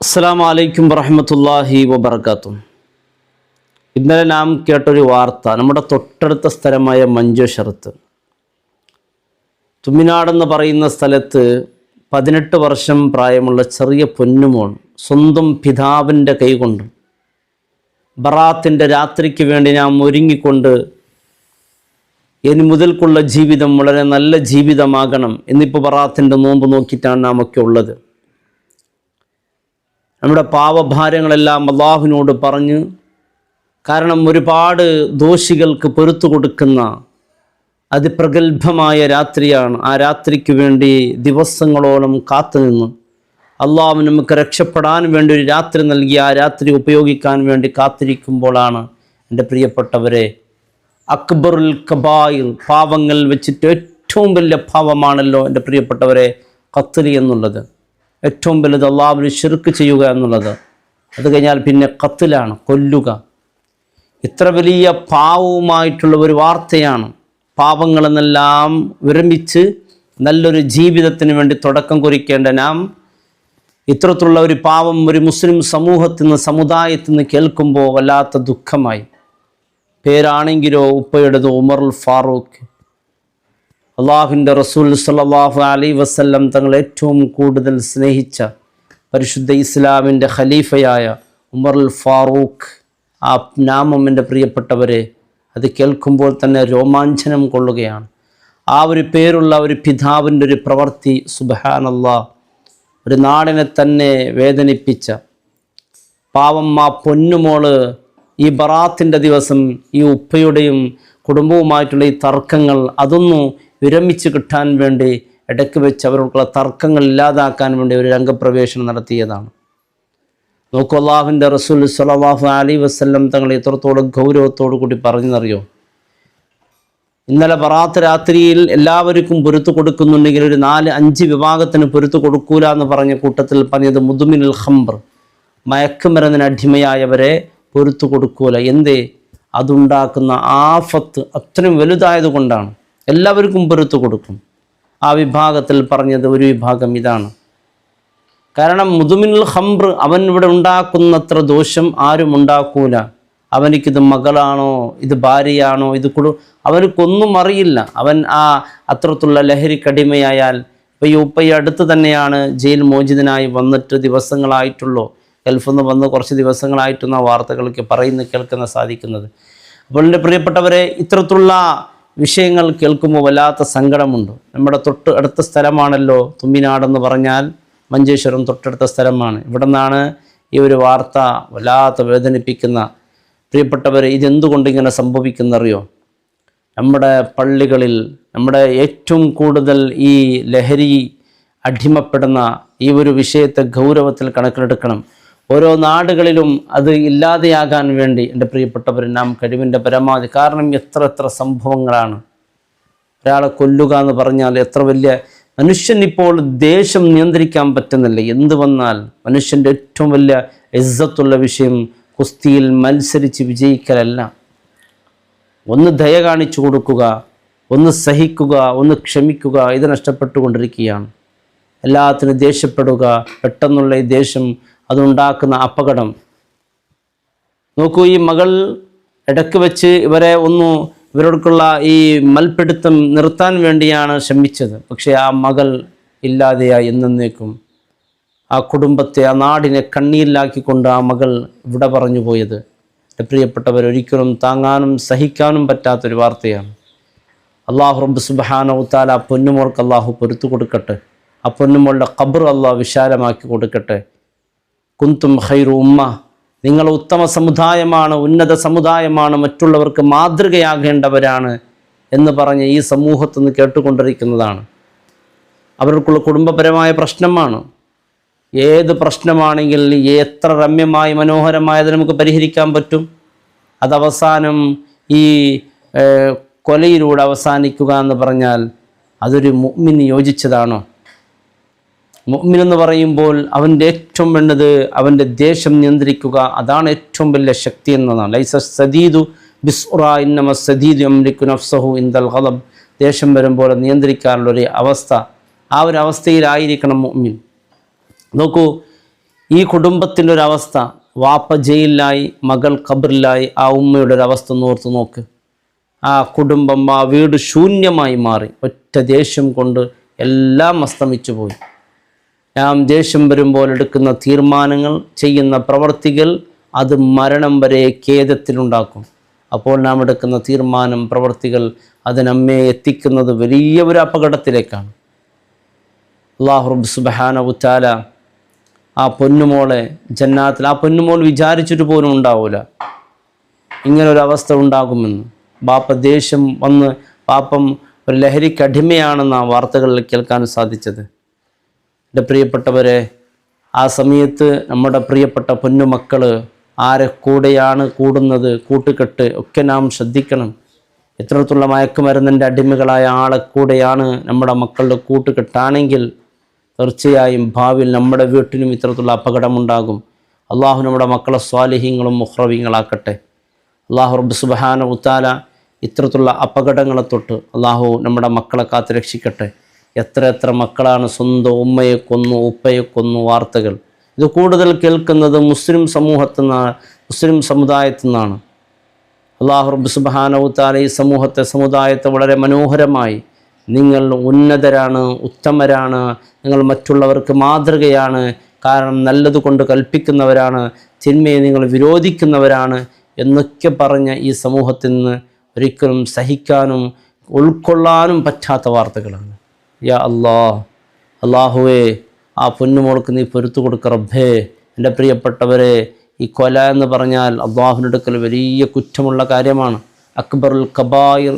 അസ്സലാമു അലൈക്കും വറഹ്മത്തുള്ളാഹി വബറകാതുഹു. ഇന്നലെ നാം കേട്ടൊരു വാർത്ത, നമ്മുടെ തൊട്ടടുത്ത സ്ഥലമായ മഞ്ചേശ്വരത്ത് തുമ്മിനാടെന്ന് പറയുന്ന സ്ഥലത്ത് 18 വർഷം പ്രായമുള്ള ചെറിയ പൊന്നുമോൾ സ്വന്തം പിതാവിൻ്റെ കൈകൊണ്ട് ബറാത്തിൻ്റെ രാത്രിക്ക് വേണ്ടി നാം ഒരുങ്ങിക്കൊണ്ട് ഇനി മുതൽക്കുള്ള ജീവിതം വളരെ നല്ല ജീവിതമാകണം എന്നിപ്പോൾ ബറാത്തിൻ്റെ നോമ്പ് നോക്കിയിട്ടാണ് നാം ഒക്കെ ഉള്ളത്. നമ്മുടെ പാവഭാരങ്ങളെല്ലാം അള്ളാഹുവിനോട് പറഞ്ഞ്, കാരണം ഒരുപാട് ദോഷികൾക്ക് പൊറുത്തു കൊടുക്കുന്ന അതിപ്രഗത്ഭമായ രാത്രിയാണ്. ആ രാത്രിക്ക് വേണ്ടി ദിവസങ്ങളോളം കാത്തുനിന്ന് അള്ളാഹു നമുക്ക് രക്ഷപ്പെടാൻ വേണ്ടി ഒരു രാത്രി നൽകി ആ രാത്രി ഉപയോഗിക്കാൻ വേണ്ടി കാത്തിരിക്കുമ്പോഴാണ് എൻ്റെ പ്രിയപ്പെട്ടവരെ, അക്ബറുൽ കബായിർ, പാവങ്ങൾ വെച്ചിട്ട് ഏറ്റവും വലിയ പാവമാണല്ലോ എൻ്റെ പ്രിയപ്പെട്ടവരെ ഖത്ലി എന്നുള്ളത്. ഏറ്റവും വലുത് അള്ളാഹുവിനെ ശിർക്ക് ചെയ്യുക എന്നുള്ളത്. അത് കഴിഞ്ഞാൽ പിന്നെ ഖത്ലാണ്, കൊല്ലുക. ഇത്ര വലിയ പാവവുമായിട്ടുള്ള ഒരു വാർത്തയാണ്. പാവങ്ങളെന്നെല്ലാം വിരമിച്ച് നല്ലൊരു ജീവിതത്തിന് വേണ്ടി തുടക്കം കുറിക്കേണ്ട നാം ഇത്തരത്തിലുള്ള ഒരു പാവം ഒരു മുസ്ലിം സമൂഹത്തിൽ നിന്ന്, സമുദായത്തിൽ നിന്ന് കേൾക്കുമ്പോൾ വല്ലാത്ത ദുഃഖമായി. പേരാണെങ്കിലോ ഉപ്പയുടേത് ഉമറുൽ ഫാറൂഖ്. അള്ളാഹുവിൻ്റെ റസൂൽ സല്ലല്ലാഹു അലൈഹി വസല്ലം തങ്ങൾ ഏറ്റവും കൂടുതൽ സ്നേഹിച്ച പരിശുദ്ധ ഇസ്ലാമിൻ്റെ ഖലീഫയായ ഉമറുൽ ഫാറൂഖ്. ആ നാമം എൻ്റെ പ്രിയപ്പെട്ടവരെ, അത് കേൾക്കുമ്പോൾ തന്നെ രോമാഞ്ചനം കൊള്ളുകയാണ്. ആ ഒരു പേരുള്ള ഒരു പിതാവിൻ്റെ ഒരു പ്രവൃത്തി, സുബ്ഹാനല്ലാഹ്, ഒരു നാടിനെ തന്നെ വേദനിപ്പിച്ച പാവം ആ പൊന്നുമോള് ഈ ബറാത്തിൻ്റെ ദിവസം ഈ ഉപ്പയുടെയും കുടുംബവുമായിട്ടുള്ള ഈ തർക്കങ്ങൾ അതൊന്നു വിരമിച്ച് കിട്ടാൻ വേണ്ടി ഇടയ്ക്ക് വെച്ച് അവർക്കുള്ള തർക്കങ്ങൾ ഇല്ലാതാക്കാൻ വേണ്ടി ഒരു രംഗപ്രവേശനം നടത്തിയതാണ്. നോക്കൂ, അല്ലാഹുവിൻ്റെ റസൂൽ സ്വല്ലല്ലാഹു അലൈഹി വസല്ലം തങ്ങൾ എത്രത്തോളം ഗൗരവത്തോടു കൂടി പറഞ്ഞെന്നറിയോ? ഇന്നലെ ബറാത്ത് രാത്രിയിൽ എല്ലാവർക്കും പൊരുത്തു കൊടുക്കുന്നുണ്ടെങ്കിൽ ഒരു 4-5 വിഭാഗത്തിന് പൊരുത്തു കൊടുക്കൂല എന്ന് പറഞ്ഞ കൂട്ടത്തിൽ പറഞ്ഞത് മുദ്മിനുൽ ഖംർ, മയക്കുമരുന്നിന് അടിമയായവരെ പൊരുത്തു കൊടുക്കൂല. എന്തേ? അതുണ്ടാക്കുന്ന ആഫത്ത് അത്രയും വലുതായതുകൊണ്ടാണ്. എല്ലാവർക്കും പൊരുത്തു കൊടുക്കും. ആ വിഭാഗത്തിൽ പറഞ്ഞത് ഒരു വിഭാഗം ഇതാണ്. കാരണം മുദ്മിനുൽ ഖംർ, അവൻ ഇവിടെ ഉണ്ടാക്കുന്നത്ര ദോഷം ആരും ഉണ്ടാക്കൂല. അവനിക്കിത് മകളാണോ, ഇത് ഭാര്യയാണോ, ഇത് അവനക്കൊന്നും അറിയില്ല. അവൻ ആ അത്രത്തുള്ള ലഹരിക്കടിമയായാൽ, ഇപ്പോൾ ഈ ഉപ്പ ഈ അടുത്ത് തന്നെയാണ് ജയിൽ മോചിതനായി വന്നിട്ട് ദിവസങ്ങളായിട്ടുള്ളൂ. ഗൾഫിൽ നിന്ന് വന്ന് കുറച്ച് ദിവസങ്ങളായിട്ടെന്ന വാർത്തകളൊക്കെ കേൾക്കുന്ന സാധിക്കുന്നത്. അപ്പോൾ എൻ്റെ പ്രിയപ്പെട്ടവരെ, ഇത്തരത്തിലുള്ള വിഷയങ്ങൾ കേൾക്കുമ്പോൾ വല്ലാത്ത സങ്കടമുണ്ട്. നമ്മുടെ തൊട്ട് അടുത്ത സ്ഥലമാണല്ലോ തുമ്മിനാടെന്ന് പറഞ്ഞാൽ, മഞ്ചേശ്വരം തൊട്ടടുത്ത സ്ഥലമാണ്. ഇവിടെ നിന്നാണ് ഈ ഒരു വാർത്ത വല്ലാത്ത വേദനിപ്പിക്കുന്ന. പ്രിയപ്പെട്ടവരെ, ഇതെന്തുകൊണ്ട് ഇങ്ങനെ സംഭവിക്കുന്നറിയോ? നമ്മുടെ പള്ളികളിൽ നമ്മുടെ ഏറ്റവും കൂടുതൽ ഈ ലഹരി അടിമപ്പെടുന്ന ഈ ഒരു വിഷയത്തെ ഗൗരവത്തിൽ കണക്കിലെടുക്കണം. ഓരോ നാടുകളിലും അത് ഇല്ലാതെയാകാൻ വേണ്ടി എൻ്റെ പ്രിയപ്പെട്ടവർ നാം കഴിവിൻ്റെ പരമാവധി, കാരണം എത്ര സംഭവങ്ങളാണ്. ഒരാളെ കൊല്ലുക എന്ന് പറഞ്ഞാൽ എത്ര വലിയ, മനുഷ്യൻ ഇപ്പോൾ ദേഷ്യം നിയന്ത്രിക്കാൻ പറ്റുന്നില്ല. എന്ത് വന്നാൽ മനുഷ്യൻ്റെ ഏറ്റവും വലിയ ഇസ്സത്തുള്ള വിഷയം കുസ്തിയിൽ മത്സരിച്ച് വിജയിക്കലല്ല. ഒന്ന് ദയ കാണിച്ചു കൊടുക്കുക, ഒന്ന് സഹിക്കുക, ഒന്ന് ക്ഷമിക്കുക, ഇത് നഷ്ടപ്പെട്ടുകൊണ്ടിരിക്കുകയാണ്. എല്ലാത്തിനും ദേഷ്യപ്പെടുക, പെട്ടെന്നുള്ള ഈ ദേഷ്യം അതുണ്ടാക്കുന്ന അപകടം നോക്കൂ. ഈ മകൾ ഇടയ്ക്ക് വെച്ച് ഇവരോടുള്ള ഈ മൽപിടുത്തം നിർത്താൻ വേണ്ടിയാണ് ശ്രമിച്ചത്. പക്ഷേ ആ മകൾ ഇല്ലാതെയായി എന്നേക്കും. ആ കുടുംബത്തെ, ആ നാടിനെ കണ്ണീരിലാക്കിക്കൊണ്ട് ആ മകൾ ഇവിടെ പറഞ്ഞു പോയത് പ്രിയപ്പെട്ടവർ ഒരിക്കലും താങ്ങാനും സഹിക്കാനും പറ്റാത്തൊരു വാർത്തയാണ്. അല്ലാഹു റബ്ബ് സുബ്ഹാനഹു തആല ആ പൊന്നുമോൾക്ക് അല്ലാഹു പൊരുത്തു കൊടുക്കട്ടെ. ആ പൊന്നുമോളുടെ ഖബർ അല്ലാഹു വിശാലമാക്കി കൊടുക്കട്ടെ. കുന്തും ഖൈറു ഉമ്മ, നിങ്ങൾ ഉത്തമ സമുദായമാണ്, ഉന്നത സമുദായമാണ്, മറ്റുള്ളവർക്ക് മാതൃകയാകേണ്ടവരാണ് എന്ന് പറഞ്ഞ് ഈ സമൂഹത്തിൽ നിന്ന് കേട്ടുകൊണ്ടിരിക്കുന്നതാണ്. അവർക്കുള്ള കുടുംബപരമായ പ്രശ്നമാണ്. ഏത് പ്രശ്നമാണെങ്കിൽ എത്ര രമ്യമായി മനോഹരമായത് നമുക്ക് പരിഹരിക്കാൻ പറ്റും. അതവസാനം ഈ കൊലയിലൂടെ അവസാനിക്കുക എന്ന് പറഞ്ഞാൽ അതൊരു മുഅ്മിന് യോജിച്ചതാണോ? മുഅ്മിൻ എന്ന് പറയുമ്പോൾ അവൻ്റെ ഏറ്റവും വേണ്ടത് അവൻ്റെ ദേഷ്യം നിയന്ത്രിക്കുക. അതാണ് ഏറ്റവും വലിയ ശക്തി എന്നതാണ്. ലൈസ സദീദു ബിസ്ഉറ ഇന്നമ സദീദു യംലികു നഫ്സഹു ഇൻദൽ ഗളബ്. ദേഷ്യം വരുമ്പോൾ നിയന്ത്രിക്കാനുള്ളൊരു അവസ്ഥ, ആ ഒരു അവസ്ഥയിലായിരിക്കണം മുഅ്മിൻ. നോക്കൂ, ഈ കുടുംബത്തിൻ്റെ ഒരവസ്ഥ, വാപ്പ ജയിലിലായി, മകൾ ഖബറിലായി, ആ ഉമ്മയുടെ ഒരവസ്ഥ ഓർത്ത് നോക്ക്. ആ കുടുംബം, ആ വീട് ശൂന്യമായി മാറി. ഒറ്റ ദേഷ്യം കൊണ്ട് എല്ലാം അസ്തമിച്ചു പോയി. നാം ദേഷ്യം വരുമ്പോൾ എടുക്കുന്ന തീരുമാനങ്ങൾ, ചെയ്യുന്ന പ്രവർത്തികൾ, അത് മരണം വരെ ഖേദത്തിലുണ്ടാക്കും. അപ്പോൾ നാം എടുക്കുന്ന തീരുമാനം, പ്രവർത്തികൾ, അത് നമ്മെ എത്തിക്കുന്നത് വലിയ ഒരു അപകടത്തിലേക്കാണ്. അല്ലാഹു റബ്ബ് സുബ്ഹാനഹു വ തആല ആ പൊന്നുമോളെ ജന്നാത്തിൽ, ആ പൊന്നുമോൾ വിചാരിച്ചിട്ട് പോലും ഉണ്ടാവില്ല ഇങ്ങനൊരവസ്ഥ ഉണ്ടാകുമെന്ന്. ബാപ്പ ദേഷ്യം വന്ന്, പാപ്പം ഒരു ലഹരിക്കടിമയാണെന്ന വാർത്തകളിൽ കേൾക്കാൻ സാധിച്ചത്. എൻ്റെ പ്രിയപ്പെട്ടവരെ, ആ സമയത്ത് നമ്മുടെ പ്രിയപ്പെട്ട പൊന്നുമക്കൾ ആരെ കൂടെയാണ് കൂടുന്നത്, കൂട്ടുകെട്ട് ഒക്കെ നാം ശ്രദ്ധിക്കണം. എത്രത്തുള്ള മയക്കുമരുന്നിൻ്റെ അടിമകളായ ആളെ കൂടെയാണ് നമ്മുടെ മക്കളുടെ കൂട്ടുകെട്ടാണെങ്കിൽ തീർച്ചയായും ഭാവിയിൽ നമ്മുടെ വീട്ടിലും ഇത്തരത്തിലുള്ള അപകടമുണ്ടാകും. അള്ളാഹു നമ്മുടെ മക്കളെ സ്വാലിഹീങ്ങളും മുഖ്റവീങ്ങളാക്കട്ടെ. അള്ളാഹു റബ്ബ് സുബ്ഹാനഹു വ തആല ഇത്തരത്തിലുള്ള അപകടങ്ങളെ തൊട്ട് അള്ളാഹു നമ്മുടെ മക്കളെ കാത്ത് രക്ഷിക്കട്ടെ. എത്ര മക്കളാണ് സ്വന്തം ഉമ്മയെ കൊന്നു, ഉപ്പയെ കൊന്നു വാർത്തകൾ. ഇത് കൂടുതൽ കേൾക്കുന്നത് മുസ്ലിം സമൂഹത്തിൽ നിന്നാണ്, മുസ്ലിം സമുദായത്തിൽ നിന്നാണ്. അള്ളാഹു റബ്ബ് സുബ്ഹാനഹു വ തആല ഈ സമുദായത്തെ വളരെ മനോഹരമായി, നിങ്ങൾ ഉന്നതരാണ്, ഉത്തമരാണ്, നിങ്ങൾ മറ്റുള്ളവർക്ക് മാതൃകയാണ്, കാരണം നല്ലത് കൊണ്ട് കൽപ്പിക്കുന്നവരാണ്, തിന്മയെ നിങ്ങൾ വിരോധിക്കുന്നവരാണ് എന്നൊക്കെ പറഞ്ഞ ഈ സമൂഹത്തിൽ നിന്ന് ഒരിക്കലും സഹിക്കാനും ഉൾക്കൊള്ളാനും പറ്റാത്ത വാർത്തകളാണ്. യാ അള്ളാഹുവേ, ആ പൊന്നുമോൾക്ക് നീ പൊരുത്തു കൊടുക്ക റബ്ബേ. എൻ്റെ പ്രിയപ്പെട്ടവരെ, ഈ കൊല എന്ന് പറഞ്ഞാൽ അള്ളാഹുവിൻ്റെ അടുക്കൽ വലിയ കുറ്റമുള്ള കാര്യമാണ്. അക്ബറുൽ കബായിർ,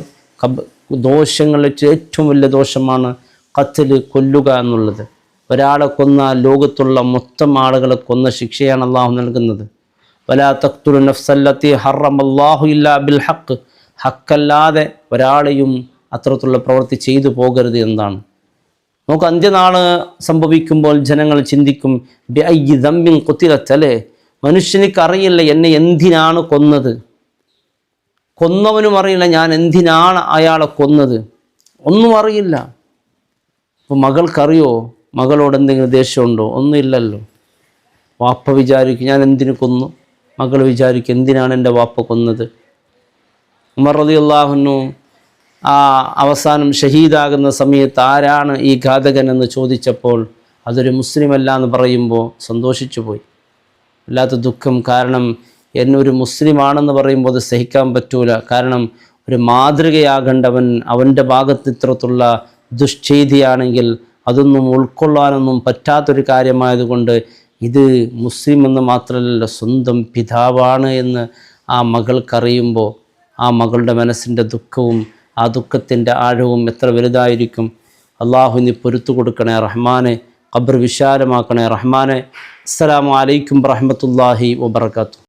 ദോഷങ്ങളിൽ ഏറ്റവും വലിയ ദോഷമാണ് ഖത്ല്, കൊല്ലുക എന്നുള്ളത്. ഒരാളെ കൊന്നാൽ ലോകത്തുള്ള മൊത്തം ആളുകളെ കൊന്ന ശിക്ഷയാണ് അള്ളാഹു നൽകുന്നത്. വലാ തഖ്തുലു നഫ്സല്ലത്തി ഹറമല്ലാഹു ഇല്ലാ ബിൽ ഹഖ്, ഹക്കല്ലാതെ ഒരാളെയും അത്തരത്തിലുള്ള പ്രവൃത്തി ചെയ്തു പോകരുത് എന്നാണ്. നമുക്ക് അന്ത്യനാൾ സംഭവിക്കുമ്പോൾ ജനങ്ങൾ ചിന്തിക്കും, ബി അയ്യി ദംബിൻ ഖുതിലത്, അല്ലേ? മനുഷ്യനിക്ക് അറിയില്ല എന്നെ എന്തിനാണ് കൊന്നത്, കൊന്നവനും അറിയില്ല ഞാൻ എന്തിനാണ് അയാളെ കൊന്നത്, ഒന്നും അറിയില്ല. അപ്പോൾ മകൾക്കറിയോ മകളോട് എന്തെങ്കിലും ദേഷ്യമുണ്ടോ? ഒന്നുമില്ലല്ലോ. വാപ്പ വിചാരിക്കും ഞാൻ എന്തിനു കൊന്നു, മകൾ വിചാരിക്കും എന്തിനാണ് എൻ്റെ വാപ്പ കൊന്നത്. ഉമർ റളിയല്ലാഹു അൻഹു ആ അവസാനം ഷഹീദാകുന്ന സമയത്ത് ആരാണ് ഈ ഘാതകൻ എന്ന് ചോദിച്ചപ്പോൾ അതൊരു മുസ്ലിമല്ല എന്ന് പറയുമ്പോൾ സന്തോഷിച്ചു പോയി. വല്ലാത്ത ദുഃഖം. കാരണം എന്നൊരു മുസ്ലിമാണെന്ന് പറയുമ്പോൾ അത് സഹിക്കാൻ പറ്റൂല. കാരണം ഒരു മാതൃകയാകേണ്ടവൻ അവൻ്റെ ഭാഗത്ത് ഇത്തരത്തിലുള്ള ദുഷ്ചെയ്തിയാണെങ്കിൽ അതൊന്നും ഉൾക്കൊള്ളാനൊന്നും പറ്റാത്തൊരു കാര്യമായതുകൊണ്ട് ഇത് മുസ്ലിം എന്ന് മാത്രമല്ല സ്വന്തം പിതാവാണ് എന്ന് ആ മകൾക്കറിയുമ്പോൾ ആ മകളുടെ മനസ്സിൻ്റെ ദുഃഖവും ആ ദുഃഖത്തിൻ്റെ ആഴവും എത്ര വലുതായിരിക്കും. അള്ളാഹു നീ പൊരുത്തു കൊടുക്കണേ റഹ്മാനെ, ഖബർ വിശാലമാക്കണേ റഹ്മാനെ. അസ്സലാമു അലൈക്കും വറഹ്മത്തുള്ളാഹി വബറകാതുഹു.